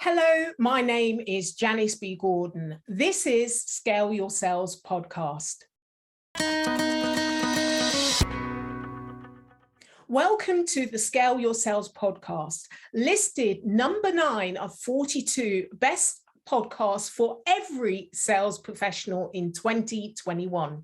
Hello, my name is Janice B. Gordon. This is Scale Your Sales podcast. Welcome to the Scale Your Sales podcast, listed number 9 of 42 best podcasts for every sales professional in 2021.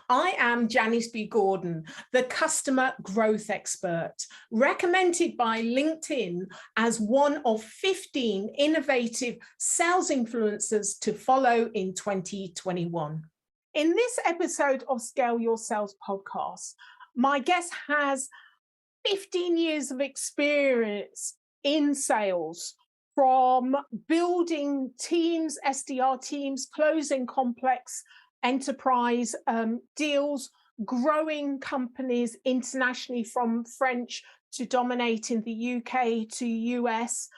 I am Janice B. Gordon, the customer growth expert, recommended by LinkedIn as one of 15 innovative sales influencers to follow in 2021. In this episode of Scale Your Sales podcast, my guest has 15 years of experience in sales, from building teams, SDR teams, closing complex enterprise deals, growing companies internationally from French to dominating the UK to US.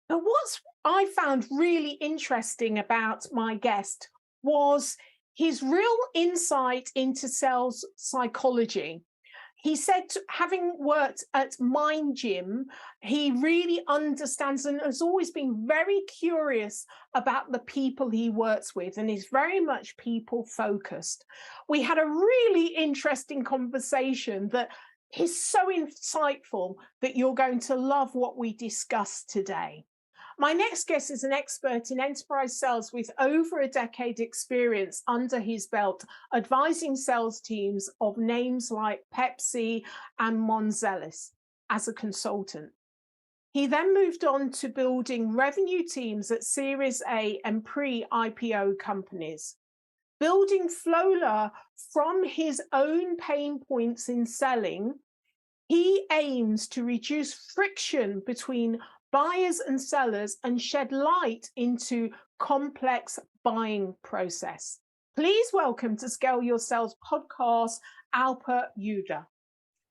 But what I found really interesting about my guest was his real insight into sales psychology. He said, having worked at Mind Gym, he really understands and has always been very curious about the people he works with and is very much people focused. We had a really interesting conversation that is so insightful that you're going to love what we discussed today. My next guest is an expert in enterprise sales with over a decade experience under his belt, advising sales teams of names like Pepsi and Mondelez as a consultant. He then moved on to building revenue teams at Series A and pre-IPO companies. Building Flowler from his own pain points in selling, he aims to reduce friction between buyers and sellers and shed light into complex buying process. Please welcome to Scale Your Sales podcast, Alper Yuda.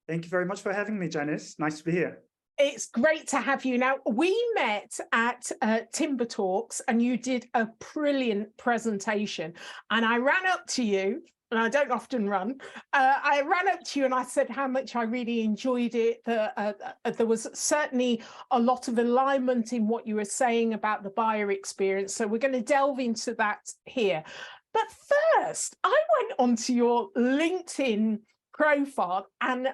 Thank you very much for having me, Janice. Nice to be here. It's great to have you. Now, we met at Timber Talks and you did a brilliant presentation, and I ran up to you, and I don't often run. I ran up to you and I said how much I really enjoyed it. There was certainly a lot of alignment in what you were saying about the buyer experience. So we're going to delve into that here. But first, I went onto your LinkedIn profile, and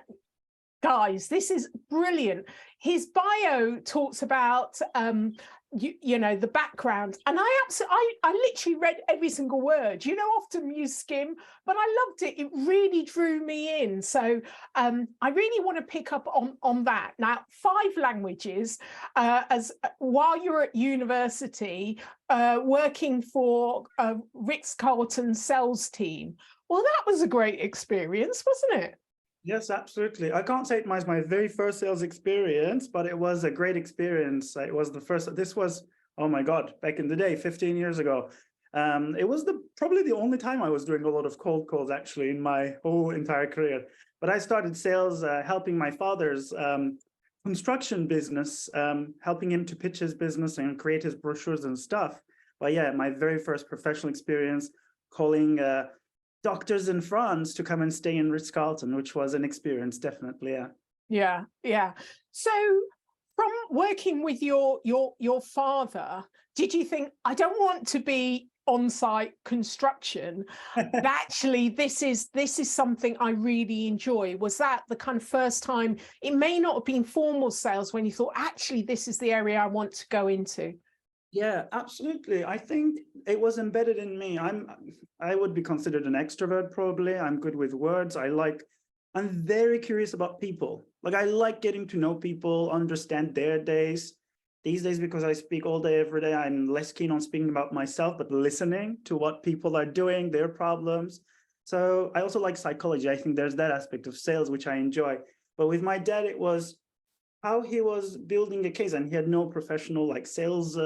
guys, this is brilliant. His bio talks about the background, and I literally read every single word. Often you skim, but I loved it. It really drew me in. So I really want to pick up on that. Now, 5 languages, while you're at university, working for a Ritz-Carlton sales team. Well, that was a great experience, wasn't it? Yes, absolutely. I can't say it was my very first sales experience, but it was a great experience. It was the first. This was, oh my God, back in the day, 15 years ago. It was probably the only time I was doing a lot of cold calls, actually, in my whole entire career. But I started sales helping my father's construction business, helping him to pitch his business and create his brochures and stuff. But yeah, my very first professional experience calling doctors in France to come and stay in Ritz-Carlton, which was an experience, definitely. Yeah. So from working with your father, did you think, I don't want to be on-site construction, but actually this is something I really enjoy? Was that the kind of first time, it may not have been formal sales, when you thought, actually, this is the area I want to go into? Yeah, absolutely. I think it was embedded in me. I would be considered an extrovert, probably. I'm good with words. I'm very curious about people. Like, I like getting to know people, understand their days. These days, because I speak all day, every day, I'm less keen on speaking about myself, but listening to what people are doing, their problems. So I also like psychology. I think there's that aspect of sales, which I enjoy. But with my dad, it was how he was building a case, and he had no professional sales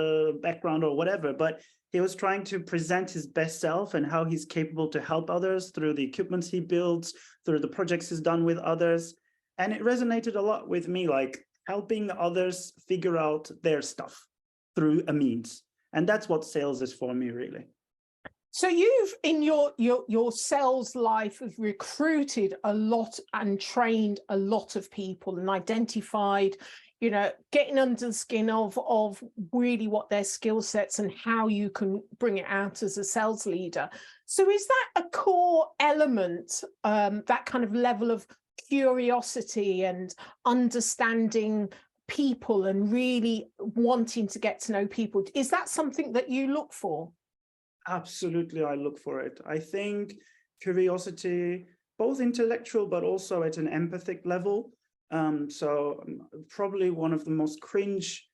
background or whatever, but he was trying to present his best self and how he's capable to help others through the equipment he builds, through the projects he's done with others. And it resonated a lot with me, helping others figure out their stuff through a means. And that's what sales is for me, really. So you've, in your sales life, have recruited a lot and trained a lot of people and identified, getting under the skin of really what their skill sets and how you can bring it out as a sales leader. So is that a core element, that kind of level of curiosity and understanding people and really wanting to get to know people? Is that something that you look for? Absolutely, I look for it. I think curiosity, both intellectual, but also at an empathic level. So probably one of the most cringe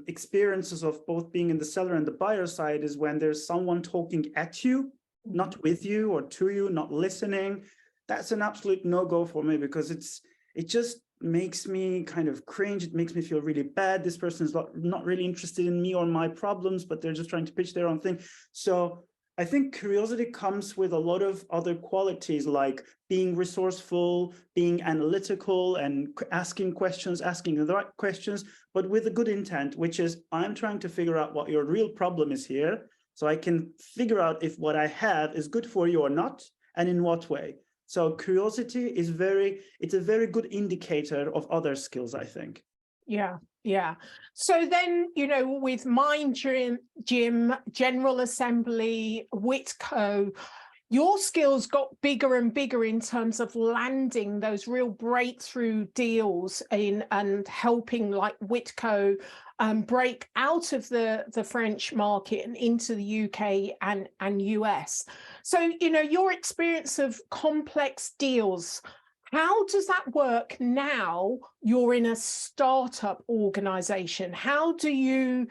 experiences of both being in the seller and the buyer side is when there's someone talking at you, not with you or to you, not listening. That's an absolute no-go for me, because it just makes me kind of cringe. It makes me feel really bad. This person is not really interested in me or my problems, but they're just trying to pitch their own thing. So I think curiosity comes with a lot of other qualities, like being resourceful, being analytical, and asking questions, asking the right questions, but with a good intent, which is I'm trying to figure out what your real problem is here, so I can figure out if what I have is good for you or not, and in what way. So curiosity is it's a very good indicator of other skills, I think. Yeah. So then, with Mind Gym, General Assembly, Whitco, your skills got bigger and bigger in terms of landing those real breakthrough deals and helping like Whitco break out of the French market and into the UK and US. So, your experience of complex deals, how does that work now you're in a startup organization? How do you,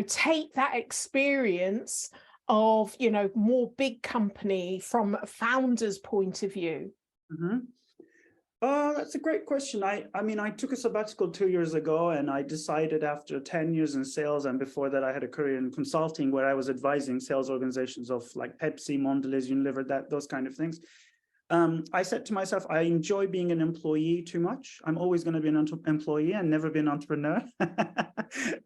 take that experience of, more big company from a founder's point of view? Mm-hmm. That's a great question. I mean, I took a sabbatical 2 years ago, and I decided after 10 years in sales, and before that I had a career in consulting where I was advising sales organizations of like Pepsi, Mondelez, Unilever, those kind of things. I said to myself, I enjoy being an employee too much. I'm always going to be an employee and never be an entrepreneur.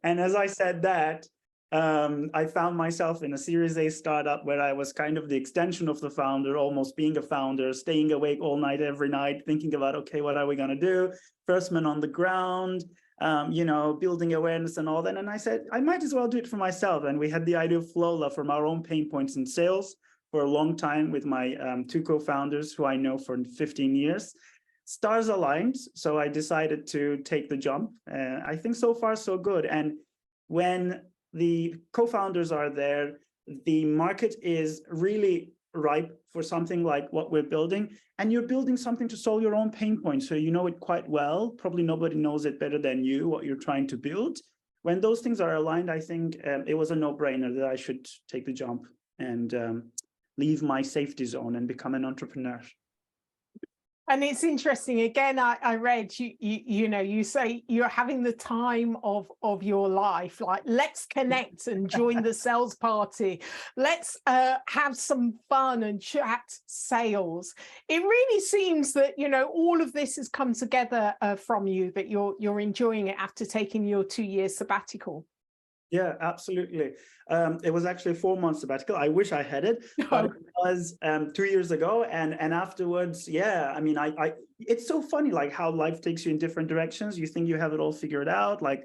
And as I said that, I found myself in a Series A startup where I was kind of the extension of the founder, almost being a founder, staying awake all night, every night, thinking about, okay, what are we going to do? First man on the ground, building awareness and all that. And I said, I might as well do it for myself. And we had the idea of Flola from our own pain points in sales for a long time with my two co-founders who I know for 15 years. Stars aligned, so I decided to take the jump. I think so far so good. And when the co-founders are there, the market is really ripe for something like what we're building, and you're building something to solve your own pain points, so you know it quite well. Probably nobody knows it better than you, what you're trying to build. When those things are aligned, I think it was a no-brainer that I should take the jump and leave my safety zone and become an entrepreneur. And it's interesting, again, I read, you say you're having the time of your life, like, let's connect and join the sales party. Let's have some fun and chat sales. It really seems that, all of this has come together from you, that you're enjoying it after taking your 2-year sabbatical. Yeah, absolutely. It was actually a 4-month sabbatical. I wish I had it, but it was 2 years ago. And afterwards, yeah, I mean, it's so funny, like how life takes you in different directions. You think you have it all figured out, like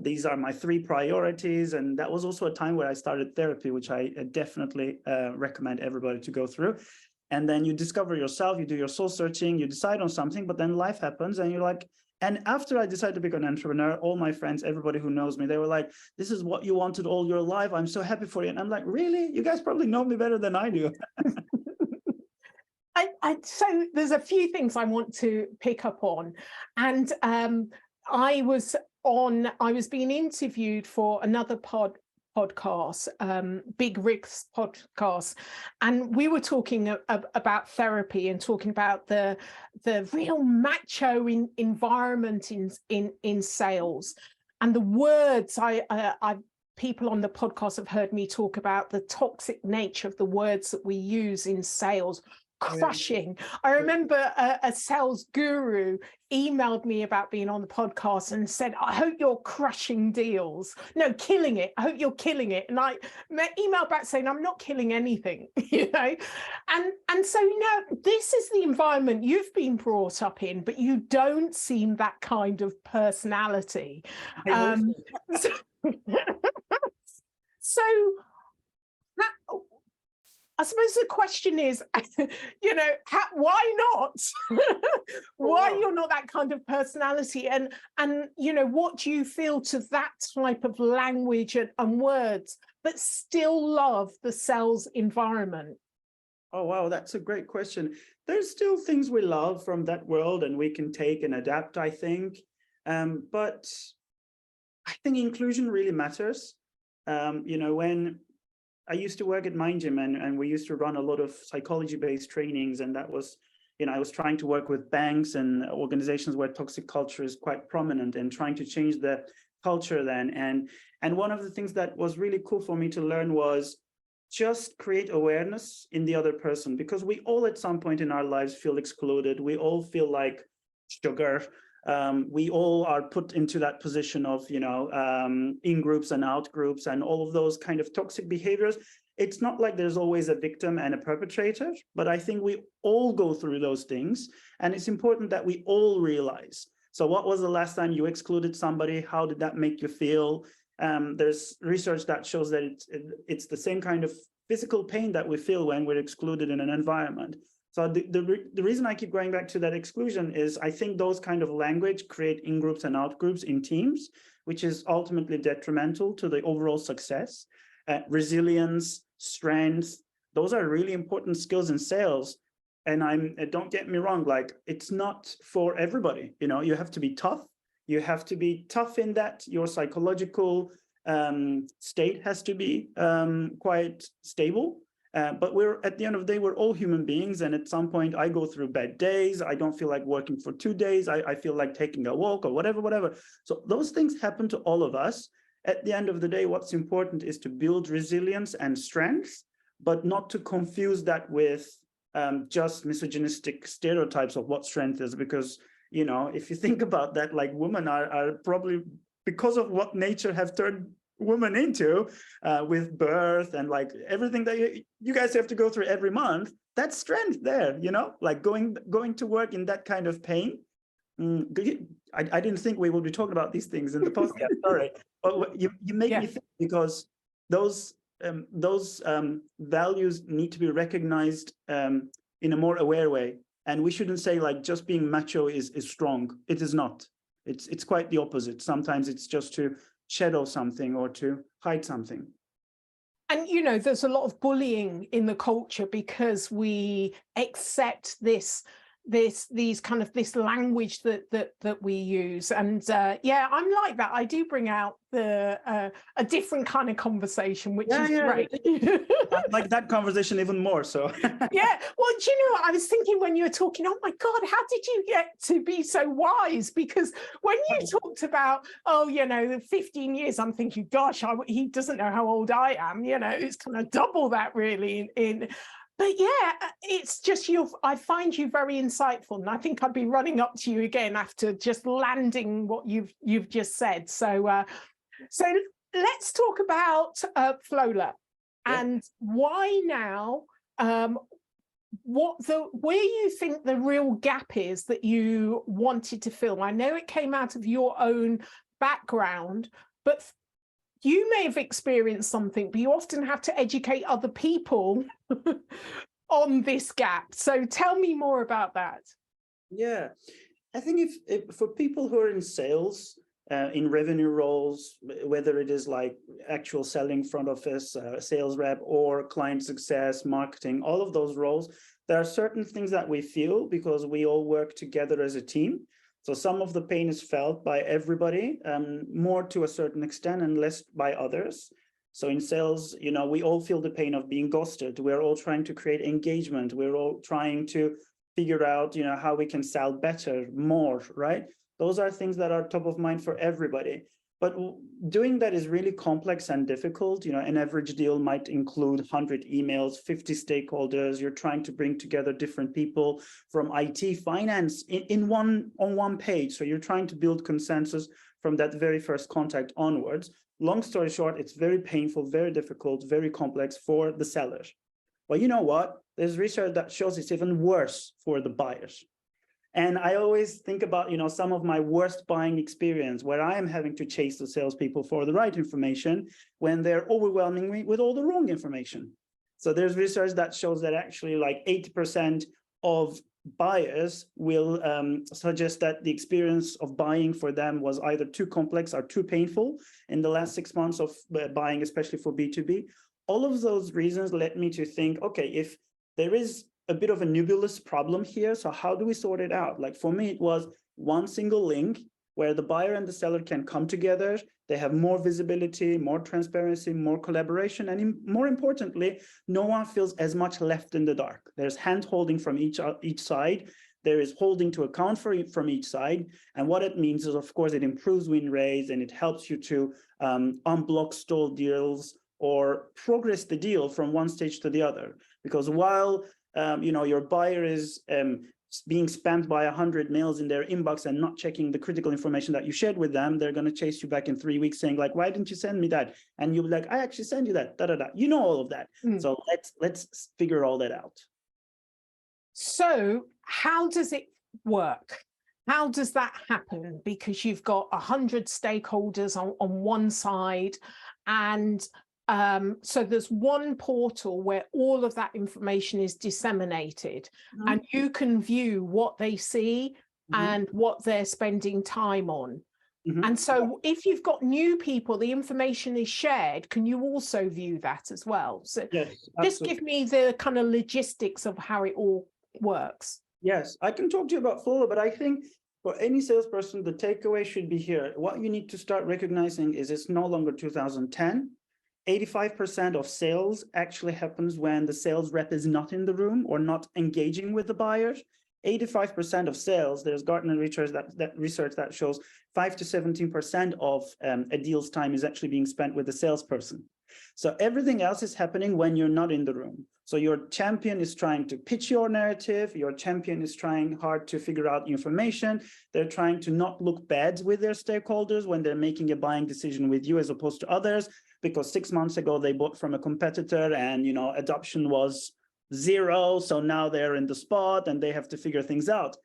these are my 3 priorities. And that was also a time where I started therapy, which I definitely recommend everybody to go through. And then you discover yourself, you do your soul searching, you decide on something, but then life happens and you're like, and after I decided to become an entrepreneur, all my friends, everybody who knows me, they were like, this is what you wanted all your life. I'm so happy for you. And I'm like, really? You guys probably know me better than I do. So there's a few things I want to pick up on. And I was being interviewed for another podcast, Big Rick's podcast, and we were talking about therapy and talking about the real macho environment in sales, and the words people on the podcast have heard me talk about the toxic nature of the words that we use in sales. crushing. I remember a sales guru emailed me about being on the podcast and said, I hope you're crushing deals. No, killing it. I hope you're killing it. And I emailed back saying, I'm not killing anything, you know? And so, you know, this is the environment you've been brought up in, but you don't seem that kind of personality. So I suppose the question is, you know, why not? Why you're not that kind of personality? And you know, what do you feel to that type of language and words, but still love the sales environment? Oh, wow, that's a great question. There's still things we love from that world and we can take and adapt, I think. But I think inclusion really matters. You know, when I used to work at MindGym and we used to run a lot of psychology-based trainings, and that was, you know, I was trying to work with banks and organizations where toxic culture is quite prominent and trying to change the culture then. And one of the things that was really cool for me to learn was just create awareness in the other person, because we all at some point in our lives feel excluded. We all feel like sugar. We all are put into that position of, you know, in groups and out groups and all of those kind of toxic behaviors. It's not like there's always a victim and a perpetrator, but I think we all go through those things. And it's important that we all realize. So what was the last time you excluded somebody? How did that make you feel? There's research that shows that it's the same kind of physical pain that we feel when we're excluded in an environment. So the reason I keep going back to that exclusion is I think those kind of language create in-groups and out-groups in teams, which is ultimately detrimental to the overall success. Resilience, strength, those are really important skills in sales. And don't get me wrong, like it's not for everybody. You know, you have to be tough. You have to be tough in that your psychological state has to be quite stable. But we're at the end of the day, we're all human beings. And at some point I go through bad days. I don't feel like working for 2 days. I feel like taking a walk or whatever. So those things happen to all of us. At the end of the day, what's important is to build resilience and strength, but not to confuse that with just misogynistic stereotypes of what strength is. Because, you know, if you think about that, like women are probably, because of what nature have turned women into with birth and like everything that you guys have to go through every month, that's strength there, you know, like going to work in that kind of pain. I didn't think we would be talking about these things in the podcast, sorry. But you make me think, because those values need to be recognized in a more aware way. And we shouldn't say like just being macho is strong. It is not. It's quite the opposite. Sometimes it's just to shadow something or to hide something. And, you know, there's a lot of bullying in the culture because we accept this language that we use. And yeah, I'm like that. I do bring out a different kind of conversation, which is great. I like that conversation even more, so. Yeah, well, do you know what I was thinking when you were talking? Oh my God, how did you get to be so wise? Because when you talked about, oh, you know, the 15 years, I'm thinking, gosh, he doesn't know how old I am. You know, it's kind of double that really in But yeah, it's just I find you very insightful, and I think I'd be running up to you again after just landing what you've just said. So so let's talk about Flola and why now. Where you think the real gap is that you wanted to fill. I know it came out of your own background, but you may have experienced something, but you often have to educate other people on this gap. So tell me more about that. Yeah, I think if for people who are in sales, in revenue roles, whether it is like actual selling, front office, sales rep, or client success, marketing, all of those roles, there are certain things that we feel because we all work together as a team. So some of the pain is felt by everybody, more to a certain extent and less by others. So in sales, you know, we all feel the pain of being ghosted. We're all trying to create engagement. We're all trying to figure out, you know, how we can sell better, more, right? Those are things that are top of mind for everybody. But doing that is really complex and difficult. You know, an average deal might include 100 emails, 50 stakeholders. You're trying to bring together different people from IT, finance on one page. So you're trying to build consensus from that very first contact onwards. Long story short, it's very painful, very difficult, very complex for the seller. Well, you know what? There's research that shows it's even worse for the buyers. And I always think about, you know, some of my worst buying experience where I am having to chase the salespeople for the right information when they're overwhelming me with all the wrong information. So there's research that shows that actually like 80% of buyers will suggest that the experience of buying for them was either too complex or too painful in the last 6 months of buying, especially for B2B. All of those reasons led me to think, okay, if there is a bit of a nebulous problem here, so how do we sort it out? Like for me, it was one single link where the buyer and the seller can come together. They have more visibility, more transparency, more collaboration, and more importantly, no one feels as much left in the dark. There's hand holding from each side. There is holding to account from each side. And what it means is, of course, it improves win rates and it helps you to unblock stalled deals or progress the deal from one stage to the other. Because while you know, your buyer is being spammed by 100 mails in their inbox and not checking the critical information that you shared with them, they're going to chase you back in 3 weeks saying like, why didn't you send me that? And you'll be like, I actually sent you that, da, da, da. You know all of that. So let's figure all that out. So how does it work? How does that happen? Because you've got 100 stakeholders on one side, and so there's one portal where all of that information is disseminated, and you can view what they see and what they're spending time on. And so if you've got new people, the information is shared. Can you also view that as well? So yes, just give me the kind of logistics of how it all works. Yes, I can talk to you about Flowla, but I think for any salesperson, the takeaway should be here. What you need to start recognizing is it's no longer 2010. 85% of sales actually happens when the sales rep is not in the room or not engaging with the buyers. 85% of sales, there's Gartner research that shows 5 to 17% of a deal's time is actually being spent with the salesperson. So everything else is happening when you're not in the room. So your champion is trying to pitch your narrative. Your champion is trying hard to figure out information. They're trying to not look bad with their stakeholders when they're making a buying decision with you as opposed to others, because 6 months ago they bought from a competitor and, you know, adoption was 0. So now they're in the spot and they have to figure things out.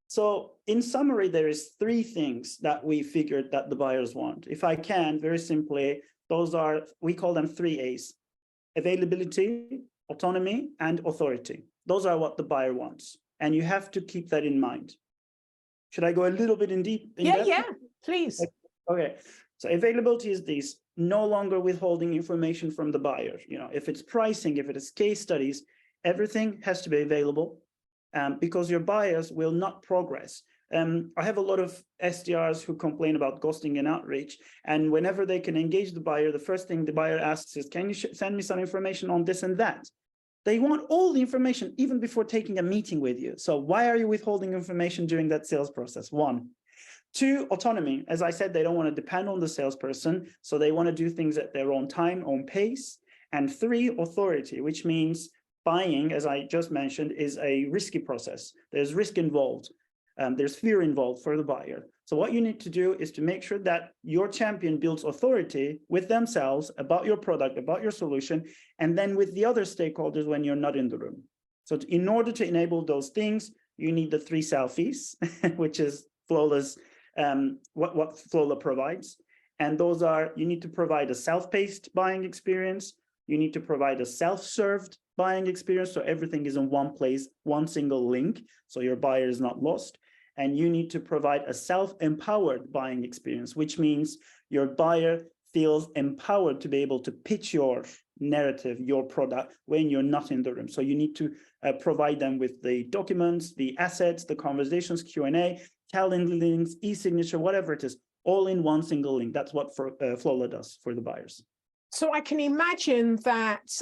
So in summary, there is 3 things that we figured that the buyers want. If I can, very simply, those are, we call them 3 A's: availability, autonomy, and authority. Those are what the buyer wants. And you have to keep that in mind. Should I go a little bit in depth? Yeah, please. Okay. So availability is this: no longer withholding information from the buyer. You know, if it's pricing, if it is case studies, everything has to be available, because your buyers will not progress. I have a lot of SDRs who complain about ghosting and outreach, and whenever they can engage the buyer, the first thing the buyer asks is, can you send me some information on this and that? They want all the information even before taking a meeting with you. So why are you withholding information during that sales process? 1. 2, autonomy. As I said, they don't want to depend on the salesperson, so they want to do things at their own time, own pace. And 3, authority, which means buying, as I just mentioned, is a risky process. There's risk involved. There's fear involved for the buyer. So what you need to do is to make sure that your champion builds authority with themselves about your product, about your solution, and then with the other stakeholders when you're not in the room. So in order to enable those things, you need the 3 selfies, which is Flowla's, what Flowla provides. And those are, you need to provide a self-paced buying experience. You need to provide a self-served buying experience, so everything is in one place, one single link, so your buyer is not lost. And you need to provide a self-empowered buying experience, which means your buyer feels empowered to be able to pitch your narrative, your product, when you're not in the room. So you need to provide them with the documents, the assets, the conversations, Q&A, calendar links, e-signature, whatever it is, all in one single link. That's what Flowla does for the buyers. So I can imagine that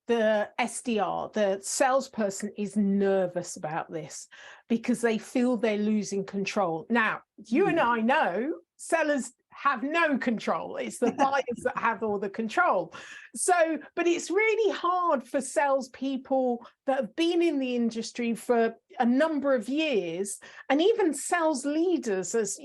the SDR, the salesperson, is nervous about this because they feel they're losing control. Now, you and I know sellers have no control. It's the buyers that have all the control. So, but it's really hard for salespeople that have been in the industry for a number of years, and even sales leaders, as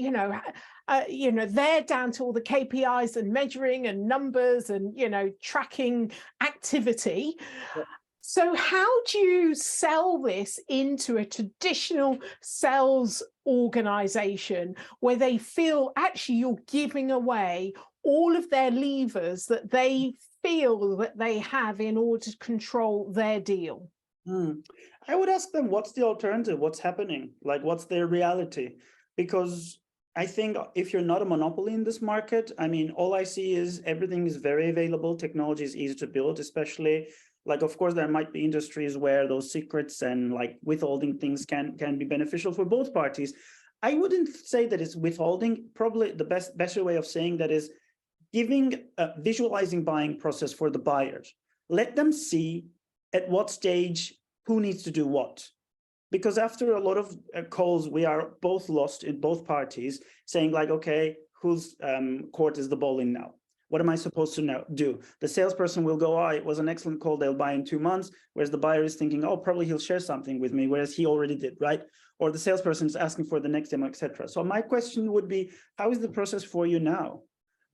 they're down to all the KPIs and measuring and numbers and, tracking activity. Yeah. So how do you sell this into a traditional sales organization where they feel actually you're giving away all of their levers that they feel that they have in order to control their deal? I would ask them, what's the alternative? What's happening? Like, what's their reality? Because I think if you're not a monopoly in this market, I mean, all I see is everything is very available. Technology is easy to build, especially like, of course, there might be industries where those secrets and like withholding things can be beneficial for both parties. I wouldn't say that it's withholding. Probably the better way of saying that is giving a visualizing buying process for the buyers. Let them see at what stage who needs to do what. Because after a lot of calls, we are both lost in both parties saying like, okay, whose court is the ball in now? What am I supposed to do? The salesperson will go, oh, it was an excellent call, they'll buy in 2 months, whereas the buyer is thinking, oh, probably he'll share something with me, whereas he already did, right? Or the salesperson is asking for the next demo, etc. So my question would be, how is the process for you now?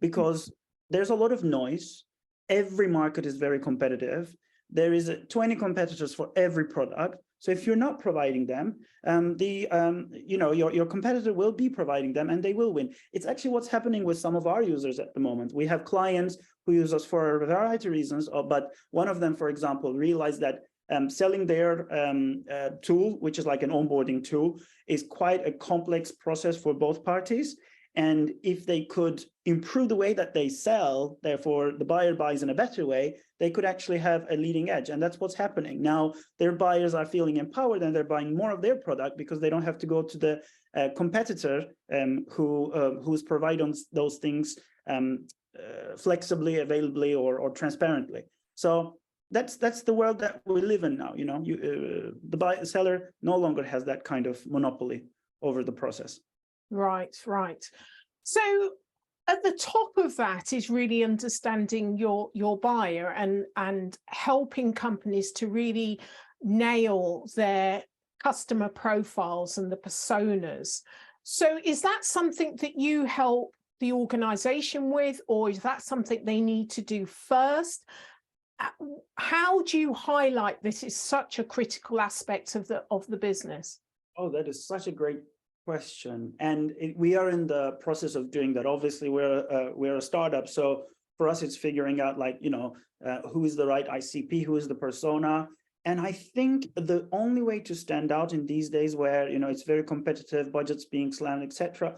Because there's a lot of noise. Every market is very competitive. There is 20 competitors for every product. So if you're not providing them, your competitor will be providing them and they will win. It's actually what's happening with some of our users at the moment. We have clients who use us for a variety of reasons, but one of them, for example, realized that selling their tool, which is like an onboarding tool, is quite a complex process for both parties. And if they could improve the way that they sell, therefore the buyer buys in a better way, they could actually have a leading edge. And that's what's happening. Now, their buyers are feeling empowered and they're buying more of their product because they don't have to go to the competitor who's providing those things flexibly, availably, or transparently. So that's the world that we live in now. The seller no longer has that kind of monopoly over the process. Right. So at the top of that is really understanding your buyer and helping companies to really nail their customer profiles and the personas. So is that something that you help the organization with, or is that something they need to do first? How do you highlight this is such a critical aspect of the business? Oh, that is such a great question, and we are in the process of doing that. Obviously, we're a startup, so for us, it's figuring out like who is the right ICP, who is the persona, and I think the only way to stand out in these days, where it's very competitive, budgets being slammed, etc.,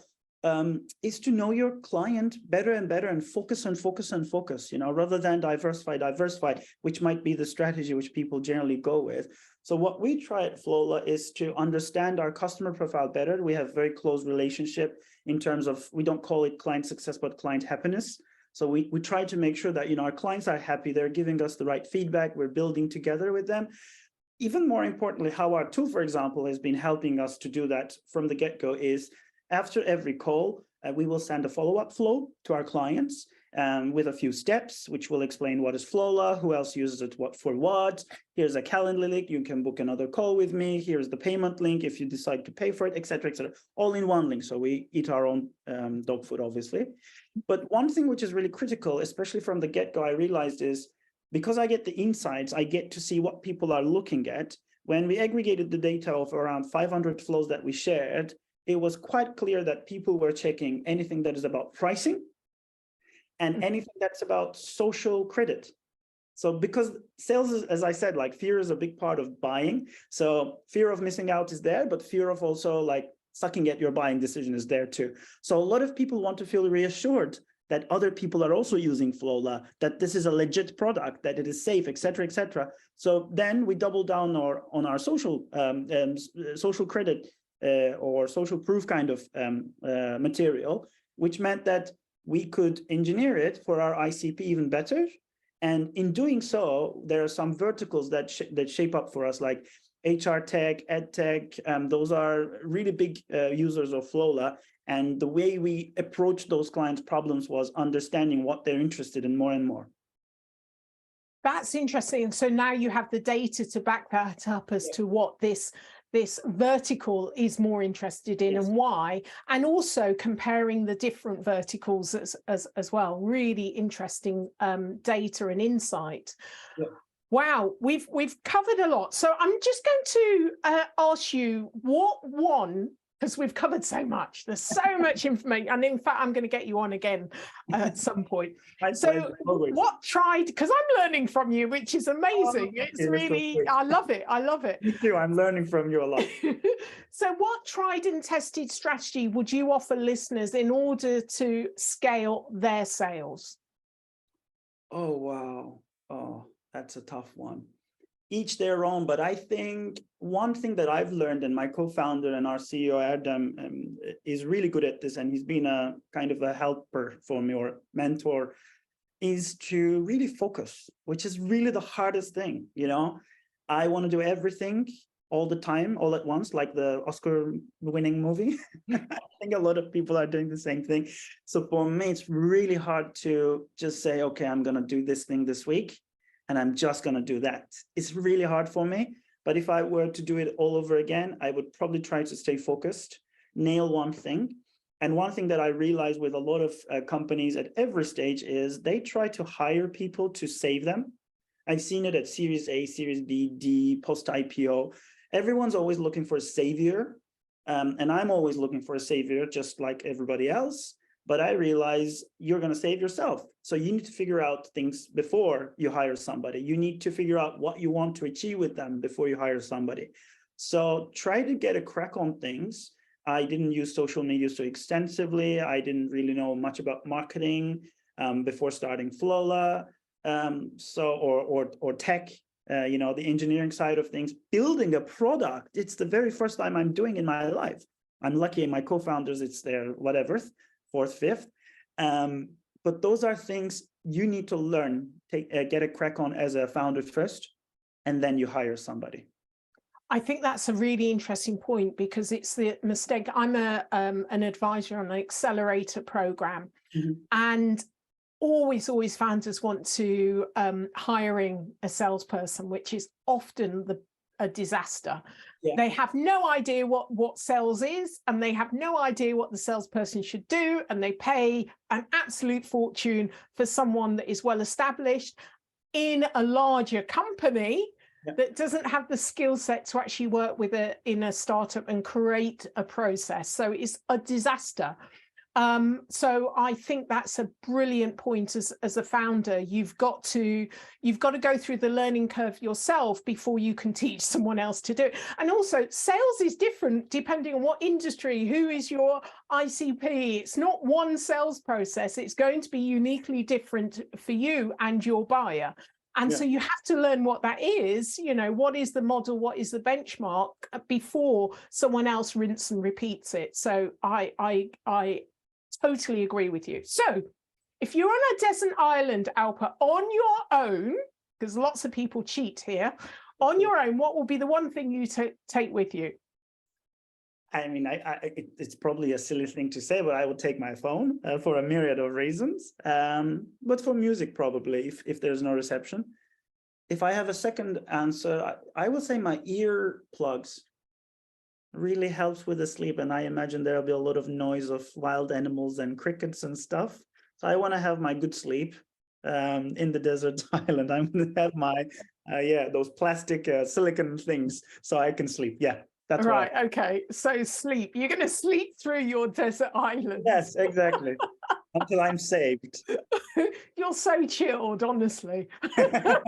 is to know your client better and better and focus, rather than diversify, which might be the strategy which people generally go with. So what we try at Flowla is to understand our customer profile better. We have very close relationship in terms of, we don't call it client success, but client happiness. So we try to make sure that our clients are happy, they're giving us the right feedback, we're building together with them. Even more importantly, how our tool, for example, has been helping us to do that from the get-go is after every call, we will send a follow-up flow to our clients with a few steps, which will explain what is Flowla, who else uses it, for what. Here's a calendar link, you can book another call with me. Here's the payment link if you decide to pay for it, etc., all in one link. So we eat our own dog food, obviously. But one thing which is really critical, especially from the get-go, I realized is because I get the insights, I get to see what people are looking at. When we aggregated the data of around 500 flows that we shared, it was quite clear that people were checking anything that is about pricing and anything that's about social credit. So because sales is, as I said, like fear is a big part of buying. So fear of missing out is there, but fear of also like sucking at your buying decision is there too. So a lot of people want to feel reassured that other people are also using Flowla, that this is a legit product, that it is safe, etc., etc. So then we double down on our social credit or social proof kind of material, which meant that we could engineer it for our ICP even better. And in doing so, there are some verticals that shape up for us, like HR tech, ed tech. Those are really big users of Flowla. And the way we approached those clients' problems was understanding what they're interested in more and more. That's interesting. So now you have the data to back that up as to what this vertical is more interested in and why, and also comparing the different verticals as well. Really interesting data and insight. Yeah. Wow, we've covered a lot. So I'm just going to ask you what one, because we've covered so much. There's so much information, and in fact, I'm going to get you on again at some point. So what tried, because I'm learning from you, which is amazing. It's really, I love it. I love it. Me too. I'm learning from you a lot. So what tried and tested strategy would you offer listeners in order to scale their sales? Oh, wow. Oh, that's a tough one. Each their own, but I think one thing that I've learned, and my co-founder and our CEO Adam is really good at this, and he's been a kind of a helper for me or mentor, is to really focus, which is really the hardest thing. You know, I want to do everything all the time, all at once, like the Oscar-winning movie. I think a lot of people are doing the same thing. So for me, it's really hard to just say, okay, I'm going to do this thing this week, and I'm just going to do that. It's really hard for me. But if I were to do it all over again, I would probably try to stay focused, nail one thing. And one thing that I realized with a lot of companies at every stage is they try to hire people to save them. I've seen it at Series A, Series B, D, post-IPO. Everyone's always looking for a savior. And I'm always looking for a savior, just like everybody else. But I realize you're going to save yourself. So you need to figure out things before you hire somebody. You need to figure out what you want to achieve with them before you hire somebody. So try to get a crack on things. I didn't use social media so extensively. I didn't really know much about marketing before starting Flola. Or tech, you know, the engineering side of things. Building a product, it's the very first time I'm doing in my life. I'm lucky my co-founders, it's their whatever, fourth, fifth. But those are things you need to learn, get a crack on as a founder first, and then you hire somebody. I think that's a really interesting point, because it's the mistake. I'm an advisor on an accelerator program, and always founders want to hiring a salesperson, which is often a disaster. They have no idea what sales is, and they have no idea what the salesperson should do, and they pay an absolute fortune for someone that is well established in a larger company that doesn't have the skill set to actually work with in a startup and create a process. So it's a disaster. So I think that's a brilliant point as a founder. You've got to go through the learning curve yourself before you can teach someone else to do it. And also, sales is different depending on what industry, who is your ICP. It's not one sales process. It's going to be uniquely different for you and your buyer. And so you have to learn what that is, you know, what is the model, what is the benchmark before someone else rinse and repeats it. So I totally agree with you. So if you're on a desert island, Alper, on your own, because lots of people cheat here, on your own, what will be the one thing you take with you? I mean, it's probably a silly thing to say, but I would take my phone for a myriad of reasons. But for music, probably, if there's no reception. If I have a second answer, I will say my ear plugs really helps with the sleep. And I imagine there'll be a lot of noise of wild animals and crickets and stuff. So I want to have my good sleep in the desert island. I'm going to have my, those plastic silicon things so I can sleep. Yeah. That's right. Okay. So sleep. You're going to sleep through your desert island. Yes, exactly. Until I'm saved. You're so chilled, honestly. I'm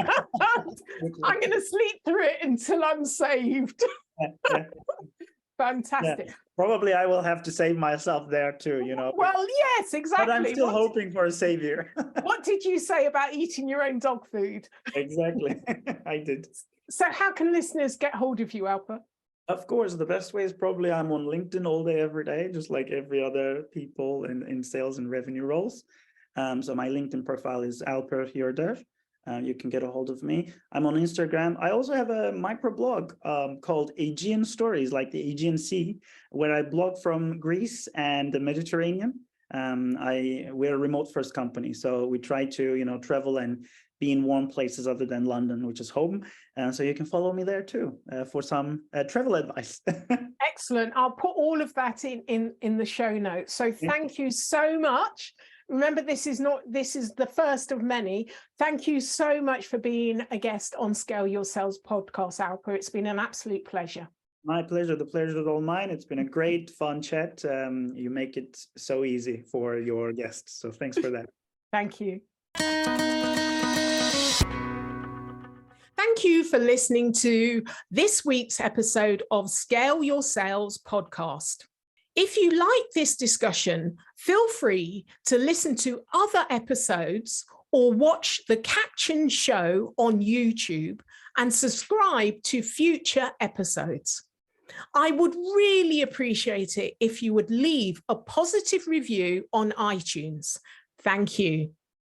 going to sleep through it until I'm saved. Fantastic. Yeah. Probably I will have to save myself there too, you know. Well, yes, exactly. But I'm still hoping for a savior. What did you say about eating your own dog food? Exactly. I did. So how can listeners get hold of you, Alper? Of course, the best way is probably I'm on LinkedIn all day, every day, just like every other people in sales and revenue roles. So my LinkedIn profile is Alper Hjorder. you can get a hold of me. I'm on Instagram. I also have a microblog called Aegean Stories, like the Aegean Sea, where I blog from Greece and the Mediterranean. We're a remote first company, so we try to, travel and be in warm places other than London, which is home. So you can follow me there too for some travel advice. Excellent. I'll put all of that in the show notes. So thank you so much. Remember, this is the first of many. Thank you so much for being a guest on Scale Your Sales podcast, Alper. It's been an absolute pleasure. My pleasure. The pleasure is all mine. It's been a great, fun chat. You make it so easy for your guests. So thanks for that. Thank you. Thank you for listening to this week's episode of Scale Your Sales podcast. If you like this discussion, feel free to listen to other episodes or watch the captioned show on YouTube and subscribe to future episodes. I would really appreciate it if you would leave a positive review on iTunes. Thank you.